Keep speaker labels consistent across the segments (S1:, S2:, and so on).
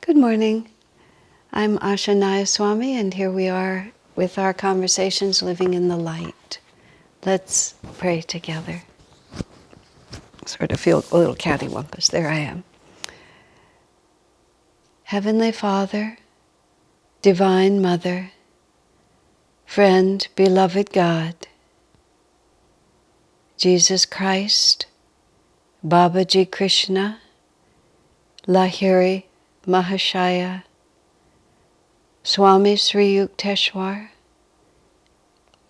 S1: Good morning. I'm Asha Nayaswami, and here we are with our conversations living in the light. Let's pray together. Sort of feel a little cattywampus. There I am. Heavenly Father, Divine Mother, Friend, Beloved God, Jesus Christ, Babaji Krishna, Lahiri Mahashaya, Swami Sri Yukteswar,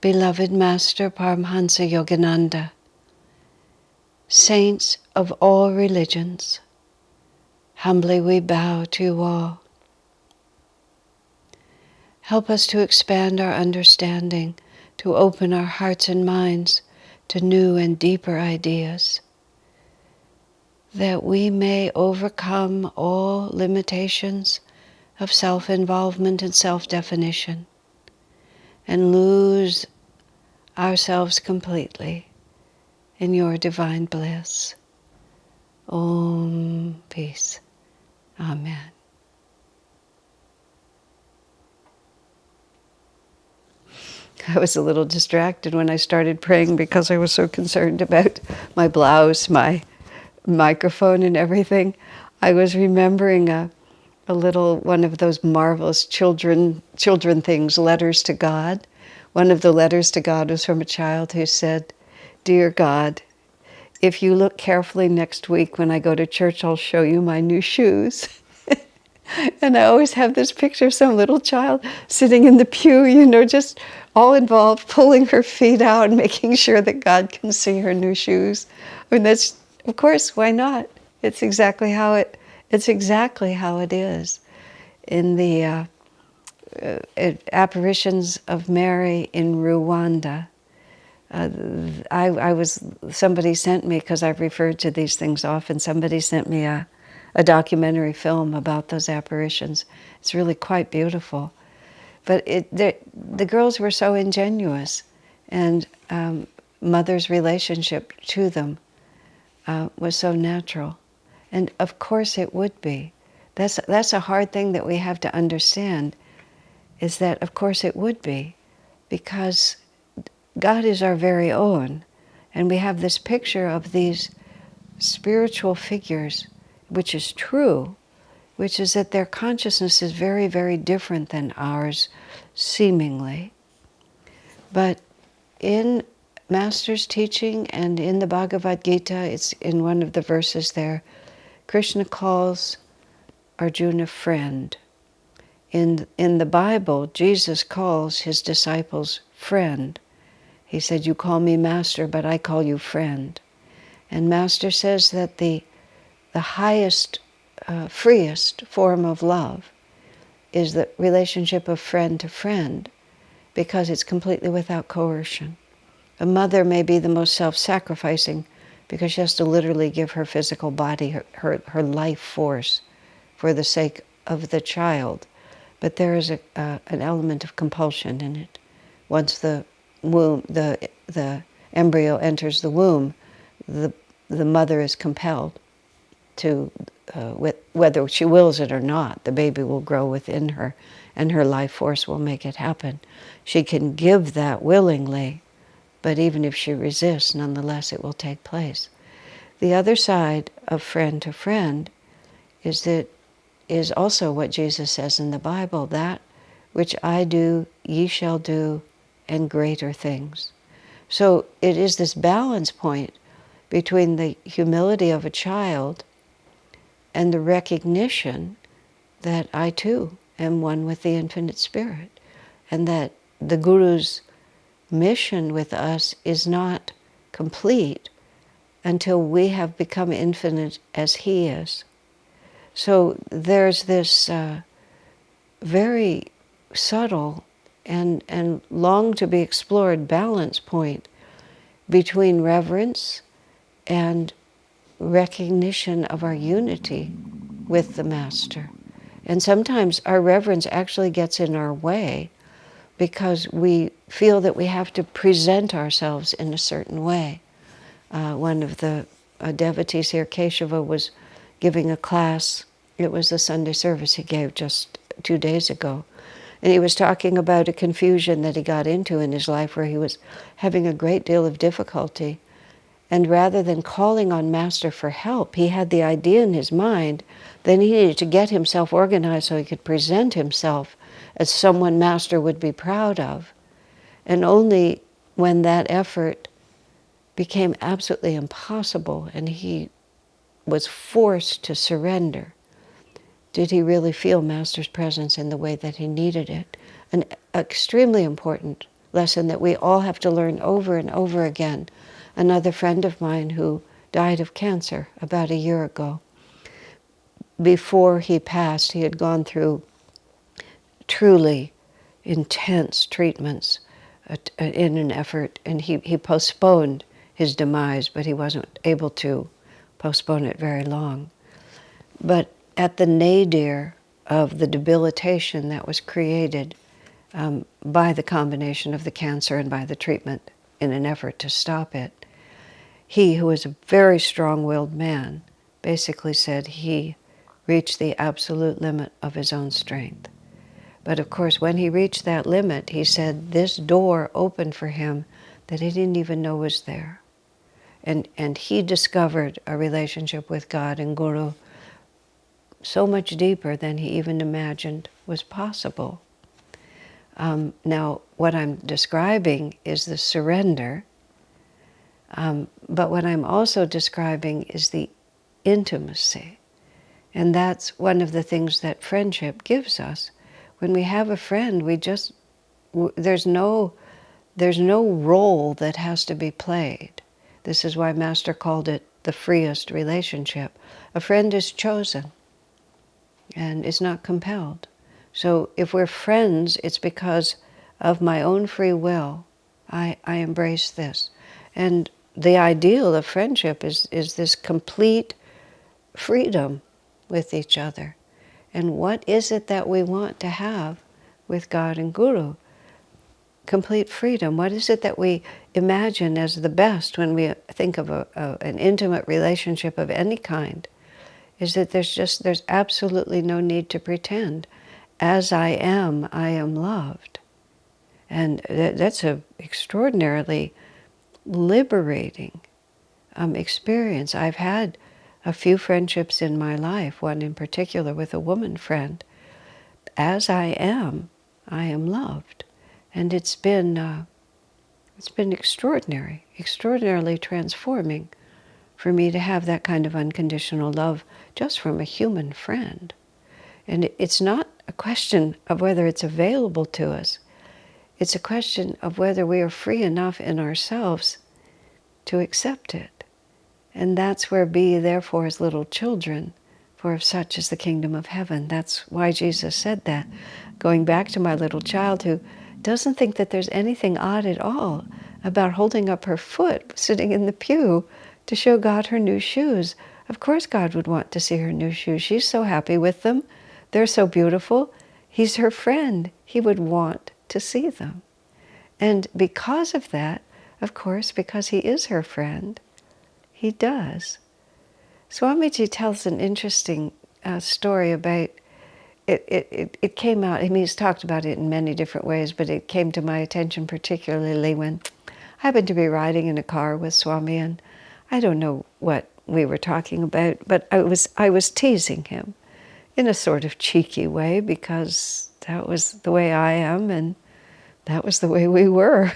S1: Beloved Master Paramhansa Yogananda, Saints of all religions, humbly we bow to you all. Help us to expand our understanding, to open our hearts and minds to new and deeper ideas, that we may overcome all limitations of self-involvement and self-definition and lose ourselves completely in your divine bliss. Om, peace. Amen. I was a little distracted when I started praying because I was so concerned about my blouse, my microphone and everything. I was remembering a little one of those marvelous children things, letters to God. One of the letters to God was from a child who said, "Dear God, if you look carefully next week when I go to church, I'll show you my new shoes." And I always have this picture of some little child sitting in the pew, just all involved, pulling her feet out and making sure that God can see her new shoes. I mean, that's, of course, why not? It's exactly how it is. In the apparitions of Mary in Rwanda, somebody sent me, because I've referred to these things often, somebody sent me a documentary film about those apparitions. It's really quite beautiful. But the girls were so ingenuous, and Mother's relationship to them was so natural. And of course it would be. That's a hard thing that we have to understand, is that of course it would be, because God is our very own, and we have this picture of these spiritual figures, which is true, which is that their consciousness is very, very different than ours, seemingly. But in Master's teaching and in the Bhagavad Gita, it's in one of the verses there, Krishna calls Arjuna friend. In the Bible, Jesus calls his disciples friend. He said, "You call me master, but I call you friend." And Master says that the highest, freest form of love is the relationship of friend to friend, because it's completely without coercion. A mother may be the most self-sacrificing because she has to literally give her physical body, her life force, for the sake of the child. But there is an element of compulsion in it. Once the womb, the embryo enters the womb, the mother is compelled to, whether she wills it or not, the baby will grow within her, and her life force will make it happen. She can give that willingly, but even if she resists, nonetheless it will take place. The other side of friend to friend is also what Jesus says in the Bible, "That which I do, ye shall do, and greater things." So it is this balance point between the humility of a child and the recognition that I too am one with the Infinite Spirit, and that the Guru's mission with us is not complete until we have become infinite as he is. So there's this very subtle and long to be explored balance point between reverence and recognition of our unity with the Master. And sometimes our reverence actually gets in our way because we feel that we have to present ourselves in a certain way. One of the devotees here, Keshava, was giving a class It was the Sunday service he gave just 2 days ago. And he was talking about a confusion that he got into in his life where he was having a great deal of difficulty. And rather than calling on Master for help, he had the idea in his mind that he needed to get himself organized so he could present himself as someone Master would be proud of. And only when that effort became absolutely impossible and he was forced to surrender did he really feel Master's presence in the way that he needed it. An extremely important lesson that we all have to learn over and over again. Another friend of mine who died of cancer about a year ago, before he passed, he had gone through truly intense treatments in an effort, and he postponed his demise, but he wasn't able to postpone it very long. But at the nadir of the debilitation that was created by the combination of the cancer and by the treatment in an effort to stop it, he, who was a very strong-willed man, basically said he reached the absolute limit of his own strength. But of course, when he reached that limit, he said this door opened for him that he didn't even know was there. And he discovered a relationship with God and Guru so much deeper than he even imagined was possible. Now, what I'm describing is the surrender, but what I'm also describing is the intimacy. And that's one of the things that friendship gives us. When we have a friend, there's no role that has to be played. This is why Master called it the freest relationship. A friend is chosen and is not compelled. So if we're friends, it's because of my own free will. I embrace this. And the ideal of friendship is this complete freedom with each other. And what is it that we want to have with God and Guru? Complete freedom. What is it that we imagine as the best when we think of an intimate relationship of any kind? Is that there's absolutely no need to pretend. As I am loved. And that's an extraordinarily liberating experience. I've had a few friendships in my life, one in particular with a woman friend. As I am loved. And it's been extraordinary, extraordinarily transforming for me to have that kind of unconditional love just from a human friend. And it's not a question of whether it's available to us. It's a question of whether we are free enough in ourselves to accept it. And that's where be ye therefore as little children, for of such is the kingdom of heaven. That's why Jesus said that. Going back to my little child who doesn't think that there's anything odd at all about holding up her foot, sitting in the pew, to show God her new shoes. Of course God would want to see her new shoes. She's so happy with them. They're so beautiful. He's her friend. He would want to see them. And because of that, of course, because he is her friend, he does. Swamiji tells an interesting story about, it came out, I mean, he's talked about it in many different ways, but it came to my attention particularly when I happened to be riding in a car with Swami, and I don't know what we were talking about, but I was teasing him in a sort of cheeky way because that was the way I am and that was the way we were.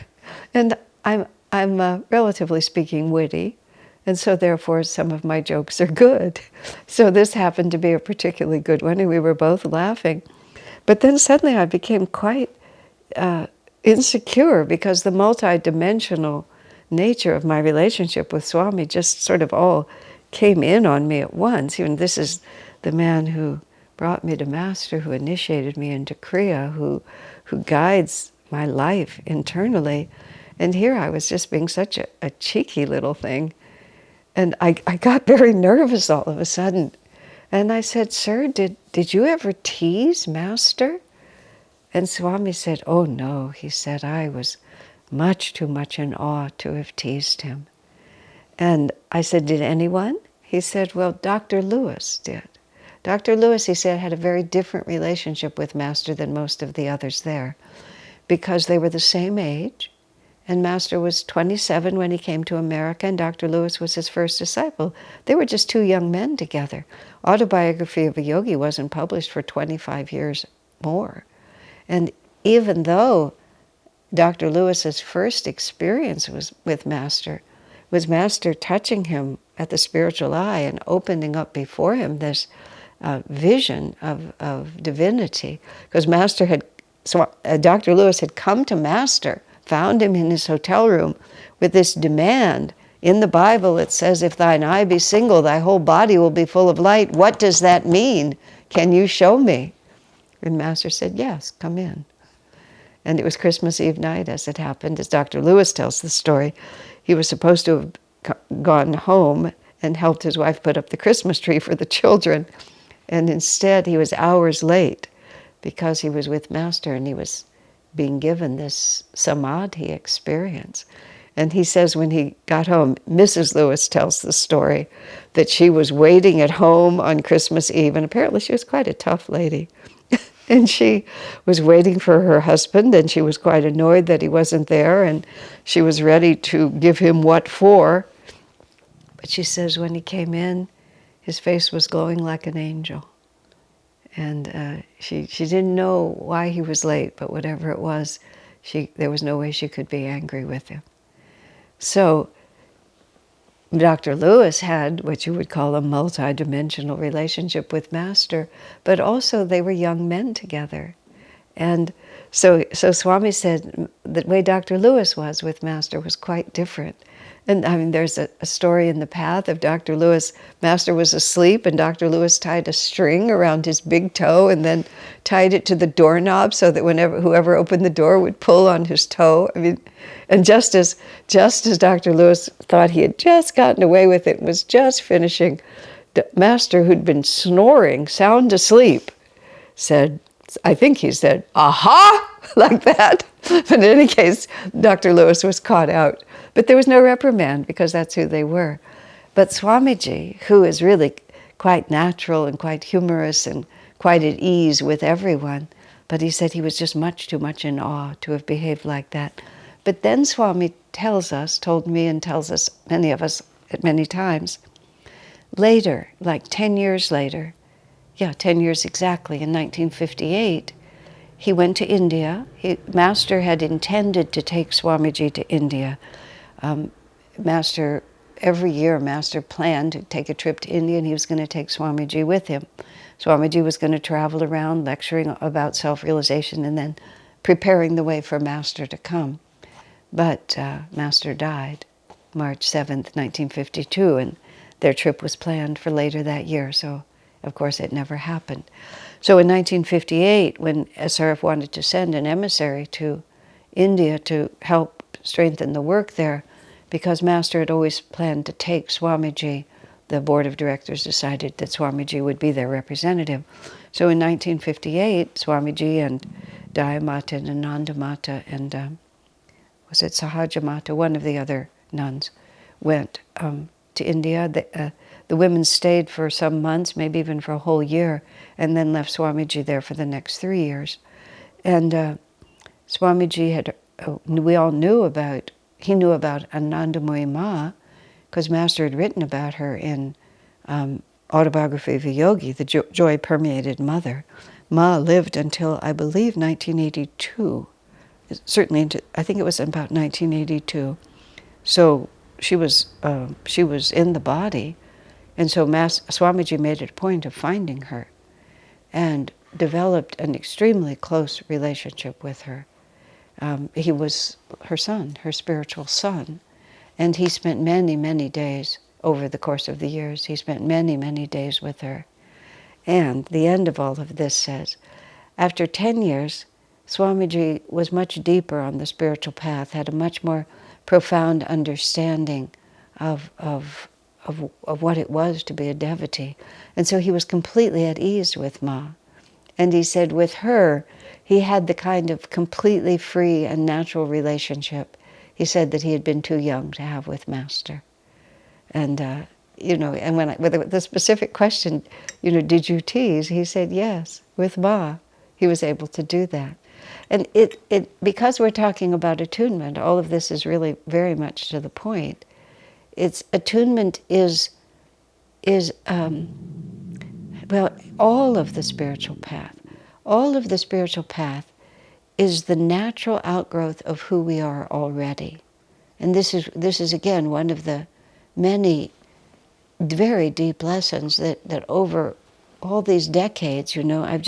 S1: And I'm relatively speaking witty, and so therefore some of my jokes are good. So this happened to be a particularly good one, and we were both laughing. But then suddenly I became quite insecure because the multidimensional nature of my relationship with Swami just sort of all came in on me at once. Even this is the man who brought me to Master, who initiated me into Kriya, who guides my life internally. And here I was just being such a cheeky little thing. And I got very nervous all of a sudden. And I said, "Sir, did you ever tease Master?" And Swami said, "Oh no," he said, "I was much too much in awe to have teased him." And I said, "Did anyone?" He said, "Well, Dr. Lewis did. Dr. Lewis, he said, had a very different relationship with Master than most of the others there, because they were the same age, and Master was 27 when he came to America, and Dr. Lewis was his first disciple. They were just two young men together. Autobiography of a Yogi wasn't published for 25 years more. And even though Dr. Lewis's first experience was with Master touching him at the spiritual eye and opening up before him this vision of divinity, because Dr. Lewis had come to Master, found him in his hotel room with this demand. In the Bible it says, if thine eye be single, thy whole body will be full of light. What does that mean? Can you show me? And Master said, yes, come in. And it was Christmas Eve night, as it happened, as Dr. Lewis tells the story. He was supposed to have gone home and helped his wife put up the Christmas tree for the children. And instead, he was hours late because he was with Master and he was being given this samadhi experience. And he says when he got home, Mrs. Lewis tells the story, that she was waiting at home on Christmas Eve, and apparently she was quite a tough lady. And she was waiting for her husband, and she was quite annoyed that he wasn't there, and she was ready to give him what for. But she says when he came in, his face was glowing like an angel. And she didn't know why he was late, but whatever it was, there was no way she could be angry with him. So Dr. Lewis had what you would call a multi-dimensional relationship with Master, but also they were young men together. And so Swami said the way Dr. Lewis was with Master was quite different. And I mean, there's a story in the path of Dr. Lewis. Master was asleep, and Dr. Lewis tied a string around his big toe and then tied it to the doorknob so that whoever opened the door would pull on his toe. I mean, and just as Dr. Lewis thought he had just gotten away with it and was just finishing, the Master, who'd been snoring, sound asleep, said, I think he said, aha, like that. But in any case, Dr. Lewis was caught out. But there was no reprimand because that's who they were. But Swamiji, who is really quite natural and quite humorous and quite at ease with everyone, but he said he was just much too much in awe to have behaved like that. But then Swami told me and tells us, many of us at many times, later, like 10 years later, 10 years exactly, in 1958, he went to India. Master had intended to take Swamiji to India. Every year, Master planned to take a trip to India, and he was going to take Swamiji with him. Swamiji was going to travel around lecturing about self-realization and then preparing the way for Master to come. But Master died March 7th, 1952, and their trip was planned for later that year, so of course it never happened. So in 1958, when SRF wanted to send an emissary to India to help strengthen the work there, because Master had always planned to take Swamiji, the board of directors decided that Swamiji would be their representative. So in 1958, Swamiji and Dayamata and Anandamata and was it Sahajamata, one of the other nuns, went to India. The women stayed for some months, maybe even for a whole year, and then left Swamiji there for the next 3 years. And Swamiji we all knew about, he knew about Anandamoyi Ma, because Master had written about her in Autobiography of a Yogi, the joy-permeated mother. Ma lived until, I believe, 1982. Certainly, I think it was about 1982. So she was in the body, and so Swamiji made it a point of finding her, and developed an extremely close relationship with her. He was her son, her spiritual son, and he spent many, many days over the course of the years. He spent many, many days with her. And the end of all of this says, after 10 years, Swamiji was much deeper on the spiritual path, had a much more profound understanding of what it was to be a devotee. And so he was completely at ease with Ma. And he said with her, he had the kind of completely free and natural relationship he said that he had been too young to have with Master. And and with the specific question, did you tease? He said yes, with Ma. He was able to do that. And because we're talking about attunement, all of this is really very much to the point. Attunement is all of the spiritual path. All of the spiritual path is the natural outgrowth of who we are already. And this is again one of the many very deep lessons that over all these decades, I've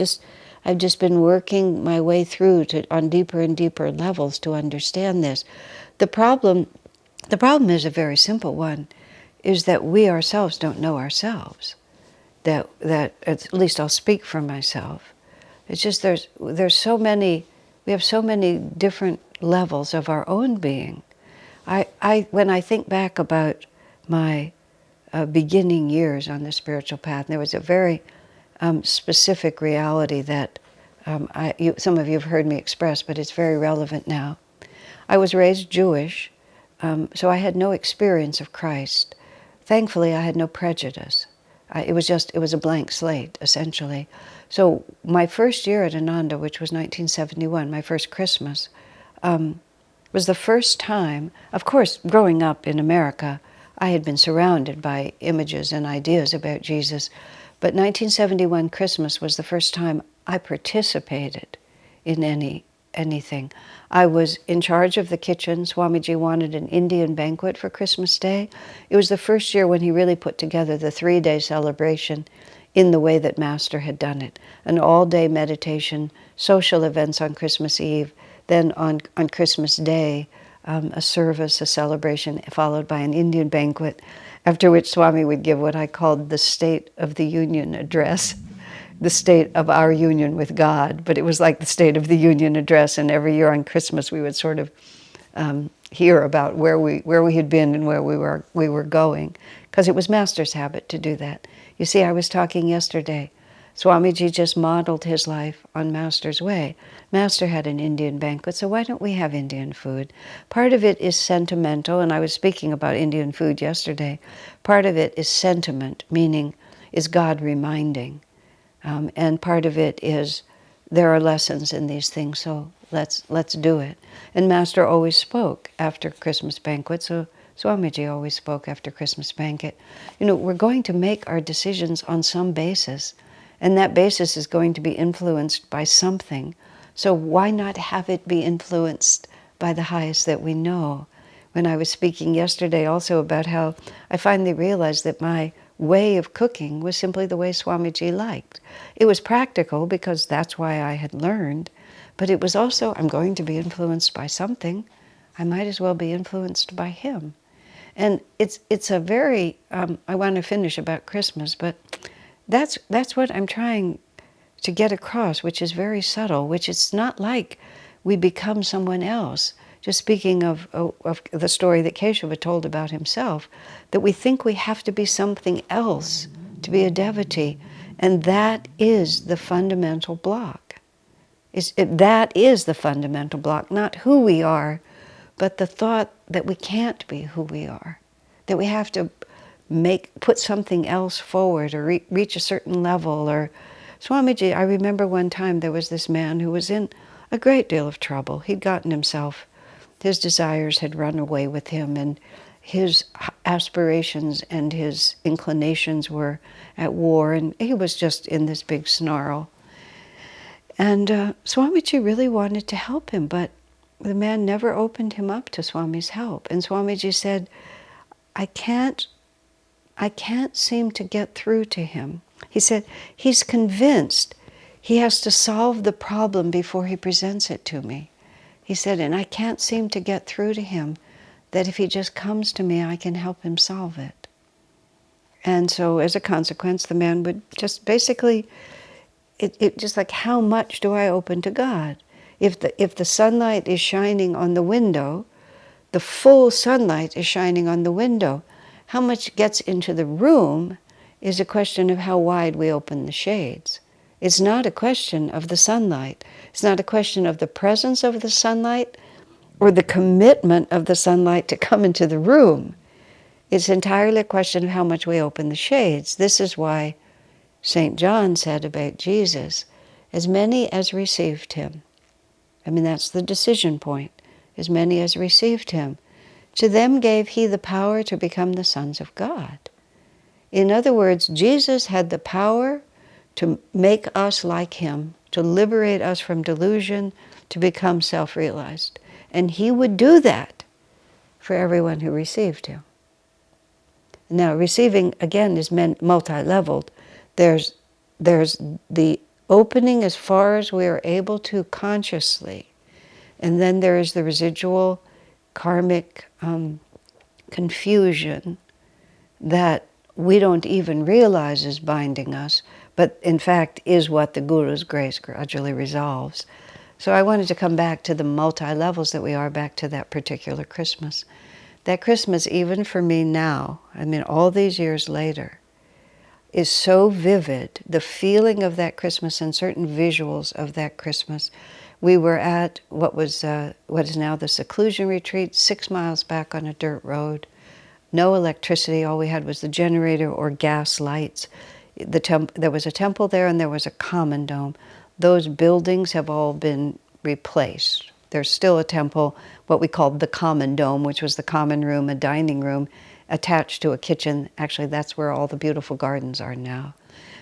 S1: just been working my way through on deeper and deeper levels to understand this. The problem is a very simple one, is that we ourselves don't know ourselves. That at least I'll speak for myself. It's just there's so many, we have so many different levels of our own being. When I think back about my beginning years on the spiritual path, there was a very specific reality that some of you have heard me express, but it's very relevant now. I was raised Jewish, so I had no experience of Christ. Thankfully, I had no prejudice. It was a blank slate, essentially. So my first year at Ananda, which was 1971, my first Christmas, was the first time, of course, growing up in America, I had been surrounded by images and ideas about Jesus, but 1971 Christmas was the first time I participated in anything. I was in charge of the kitchen. Swamiji wanted an Indian banquet for Christmas Day. It was the first year when he really put together the 3-day celebration in the way that Master had done it. An all-day meditation, social events on Christmas Eve, then on Christmas Day, a service, a celebration, followed by an Indian banquet, after which Swami would give what I called the State of the Union address, the state of our union with God. But it was like the State of the Union address, and every year on Christmas we would sort of hear about where we had been and where we were going, because it was Master's habit to do that. You see, I was talking yesterday. Swamiji just modeled his life on Master's way. Master had an Indian banquet, so why don't we have Indian food? Part of it is sentimental, and I was speaking about Indian food yesterday. Part of it is sentiment, meaning is God reminding. And part of it is there are lessons in these things, so let's do it. And Master always spoke after Christmas banquet, so Swamiji always spoke after Christmas banquet. We're going to make our decisions on some basis, and that basis is going to be influenced by something. So why not have it be influenced by the highest that we know? When I was speaking yesterday also about how I finally realized that my way of cooking was simply the way Swamiji liked. It was practical because that's why I had learned, but it was also, I'm going to be influenced by something. I might as well be influenced by him. And it's a very, I want to finish about Christmas, but that's what I'm trying to get across, which is very subtle, which it's not like we become someone else. Just speaking of the story that Keshava told about himself, that we think we have to be something else to be a devotee, and that is the fundamental block. That is the fundamental block, not who we are, but the thought that we can't be who we are, that we have to put something else forward or reach a certain level. Or Swamiji, I remember one time there was this man who was in a great deal of trouble. He'd gotten his desires had run away with him, and his aspirations and his inclinations were at war, and he was just in this big snarl. And Swamiji really wanted to help him, but the man never opened him up to Swami's help. And Swamiji said, I can't seem to get through to him. He said, he's convinced he has to solve the problem before he presents it to me. He said, and I can't seem to get through to him that if he just comes to me, I can help him solve it. And so as a consequence, the man would just basically, it just like, how much do I open to God? If the sunlight is shining on the window, the full sunlight is shining on the window. How much gets into the room is a question of how wide we open the shades. It's not a question of the sunlight. It's not a question of the presence of the sunlight or the commitment of the sunlight to come into the room. It's entirely a question of how much we open the shades. This is why St. John said about Jesus, as many as received him. I mean, that's the decision point. As many as received him. To them gave he the power to become the sons of God. In other words, Jesus had the power to make us like him, to liberate us from delusion, to become self-realized. And he would do that for everyone who received him. Now, receiving, again, is multi-leveled. There's the opening as far as we are able to consciously. And then there is the residual karmic confusion that we don't even realize is binding us, but in fact is what the Guru's grace gradually resolves. So I wanted to come back to the multi-levels that we are, back to that particular Christmas. That Christmas, even for me now, I mean all these years later, is so vivid. The feeling of that Christmas and certain visuals of that Christmas. We were at what is now the seclusion retreat, 6 miles back on a dirt road. No electricity, all we had was the generator or gas lights. There was a temple there and there was a common dome. Those buildings have all been replaced. There's still a temple, what we called the common dome, which was the common room, a dining room, attached to a kitchen. Actually, that's where all the beautiful gardens are now.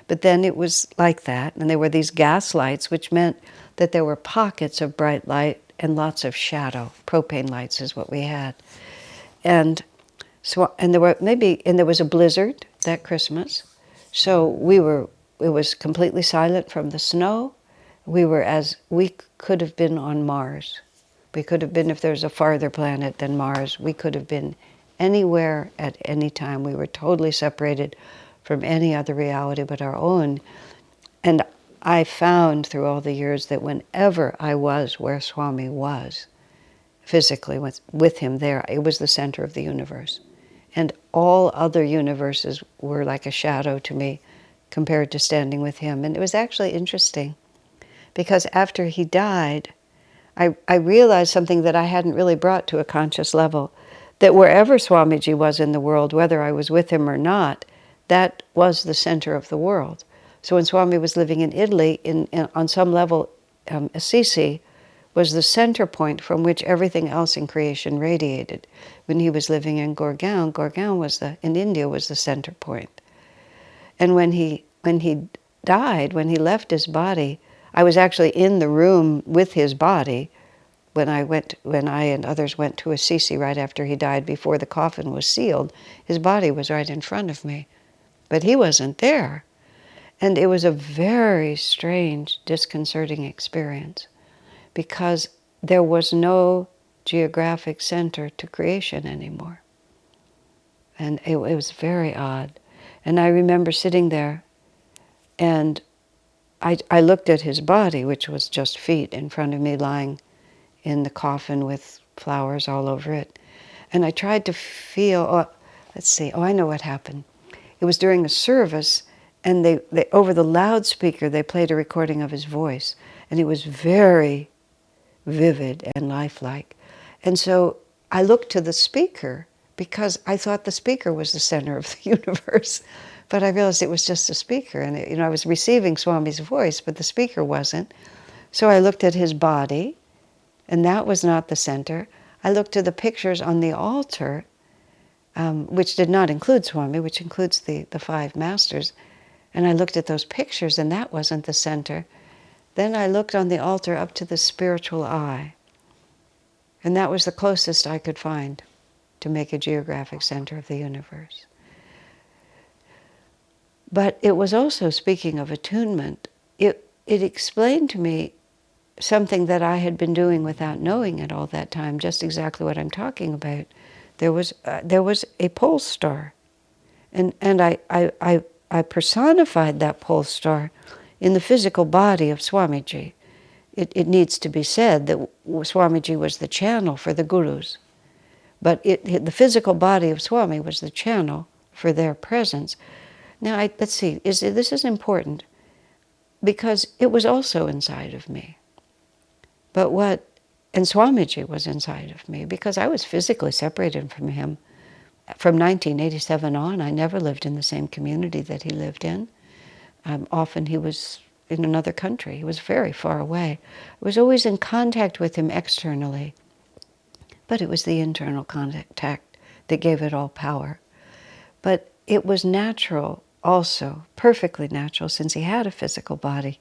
S1: But then it was like that, and there were these gas lights, which meant that there were pockets of bright light and lots of shadow. Propane lights is what we had. And there was a blizzard that Christmas. So it was completely silent from the snow. We could have been on Mars. We could have been, if there's a farther planet than Mars, we could have been anywhere at any time. We were totally separated from any other reality but our own. And I found through all the years that whenever I was where Swami was, physically with him there, it was the center of the universe. And all other universes were like a shadow to me compared to standing with him. And it was actually interesting because after he died, I realized something that I hadn't really brought to a conscious level, that wherever Swamiji was in the world, whether I was with him or not, that was the center of the world. So when Swami was living in Italy, on some level, Assisi was the center point from which everything else in creation radiated. When he was living in Gurgaon in India was the center point. And when he died, when he left his body, I was actually in the room with his body when I and others went to Assisi right after he died, before the coffin was sealed. His body was right in front of me, but he wasn't there. And it was a very strange, disconcerting experience, because there was no geographic center to creation anymore. And it was very odd. And I remember sitting there, and I looked at his body, which was just feet in front of me, lying in the coffin with flowers all over it. And I tried to feel, I know what happened. It was during a service, and they over the loudspeaker, they played a recording of his voice. And it was very vivid and lifelike. And so I looked to the speaker because I thought the speaker was the center of the universe. But I realized it was just a speaker. And I was receiving Swami's voice, but the speaker wasn't. So I looked at his body, and that was not the center. I looked to the pictures on the altar, which did not include Swami, which includes the 5 masters. And I looked at those pictures, and that wasn't the center. Then I looked on the altar up to the spiritual eye. And that was the closest I could find to make a geographic center of the universe. But it was also, speaking of attunement, it explained to me something that I had been doing without knowing it all that time, just exactly what I'm talking about. There was a polestar, and I personified that polestar in the physical body of Swamiji. It needs to be said that Swamiji was the channel for the gurus, but the physical body of Swami was the channel for their presence. Now, let's see, this is important, because it was also inside of me. And Swamiji was inside of me, because I was physically separated from him from 1987 on, I never lived in the same community that he lived in. Often he was in another country. He was very far away. I was always in contact with him externally, but it was the internal contact that gave it all power. But it was natural also, perfectly natural, since he had a physical body,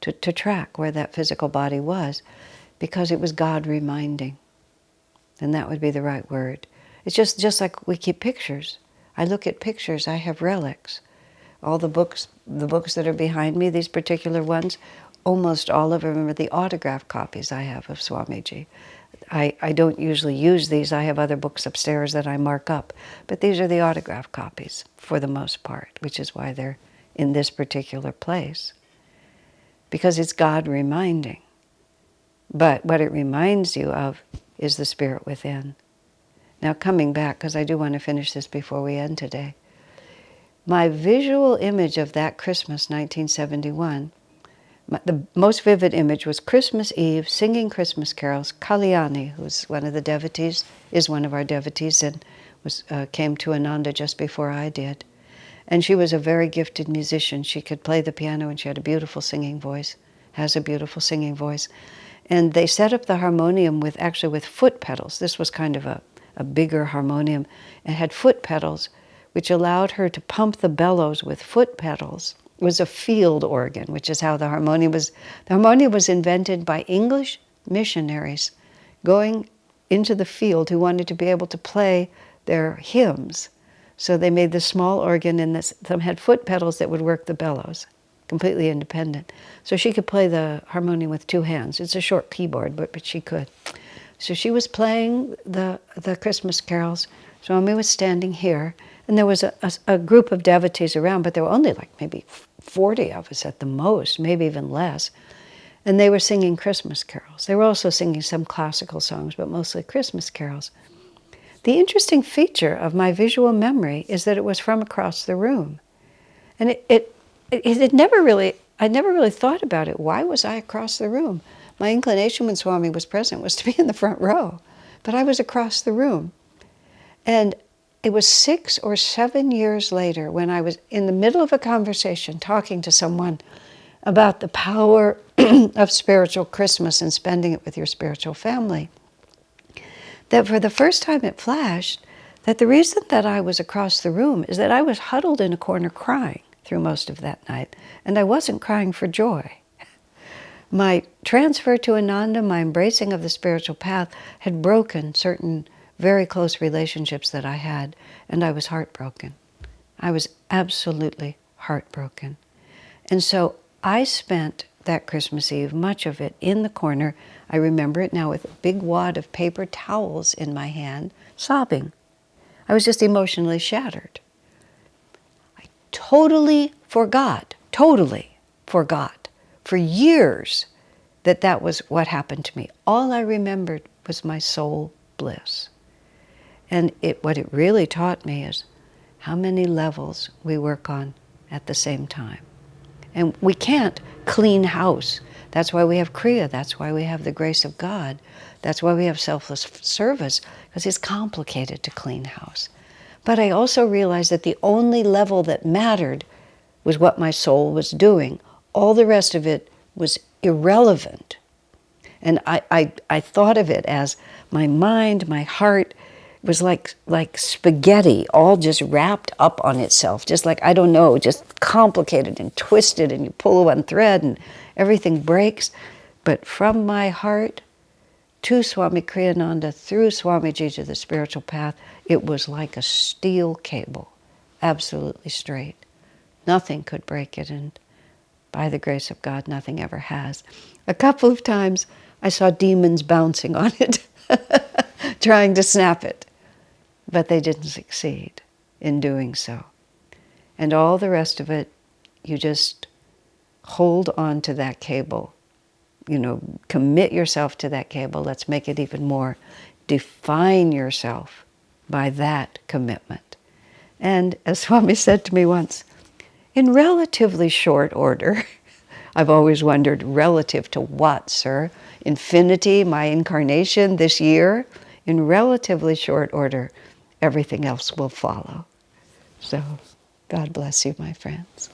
S1: to track where that physical body was, because it was God reminding. And that would be the right word. It's just like we keep pictures. I look at pictures, I have relics. All the books that are behind me, these particular ones, almost all of them are the autograph copies I have of Swamiji. I don't usually use these. I have other books upstairs that I mark up. But these are the autograph copies for the most part, which is why they're in this particular place. Because it's God reminding. But what it reminds you of is the spirit within. Now coming back, because I do want to finish this before we end today. My visual image of that Christmas, 1971, the most vivid image was Christmas Eve, singing Christmas carols. Kalyani, who's one of the devotees, is one of our devotees, and came to Ananda just before I did. And she was a very gifted musician. She could play the piano, and she had a beautiful singing voice, has a beautiful singing voice. And they set up the harmonium with foot pedals. This was kind of a bigger harmonium, and had foot pedals, which allowed her to pump the bellows with foot pedals. It was a field organ, which is how the harmonium was. The harmonium was invented by English missionaries going into the field who wanted to be able to play their hymns. So they made the small organ, and some had foot pedals that would work the bellows, completely independent. So she could play the harmonium with two hands. It's a short keyboard, but she could. So she was playing the Christmas carols. Swami was standing here, and there was a group of devotees around, but there were only like maybe 40 of us at the most, maybe even less. And they were singing Christmas carols. They were also singing some classical songs, but mostly Christmas carols. The interesting feature of my visual memory is that it was from across the room. And it never really, I never really thought about it. Why was I across the room? My inclination when Swami was present was to be in the front row, but I was across the room. And it was 6 or 7 years later when I was in the middle of a conversation talking to someone about the power of spiritual Christmas and spending it with your spiritual family, that for the first time it flashed that the reason that I was across the room is that I was huddled in a corner crying through most of that night, and I wasn't crying for joy. My transfer to Ananda, my embracing of the spiritual path, had broken certain very close relationships that I had, and I was heartbroken. I was absolutely heartbroken. And so I spent that Christmas Eve, much of it in the corner. I remember it now with a big wad of paper towels in my hand, sobbing. I was just emotionally shattered. I totally forgot for years that was what happened to me. All I remembered was my soul bliss. And what it really taught me is how many levels we work on at the same time. And we can't clean house. That's why we have Kriya. That's why we have the grace of God. That's why we have selfless service, because it's complicated to clean house. But I also realized that the only level that mattered was what my soul was doing. All the rest of it was irrelevant. And I thought of it as my mind, my heart, was like spaghetti, all just wrapped up on itself, just like, I don't know, just complicated and twisted, and you pull one thread and everything breaks. But from my heart to Swami Kriyananda, through Swamiji to the spiritual path, it was like a steel cable, absolutely straight. Nothing could break it, and by the grace of God, nothing ever has. A couple of times I saw demons bouncing on it, trying to snap it. But they didn't succeed in doing so. And all the rest of it, you just hold on to that cable. Commit yourself to that cable. Let's make it even more. Define yourself by that commitment. And as Swami said to me once, in relatively short order, I've always wondered, relative to what, sir? Infinity, my incarnation this year? In relatively short order, everything else will follow. So God bless you, my friends.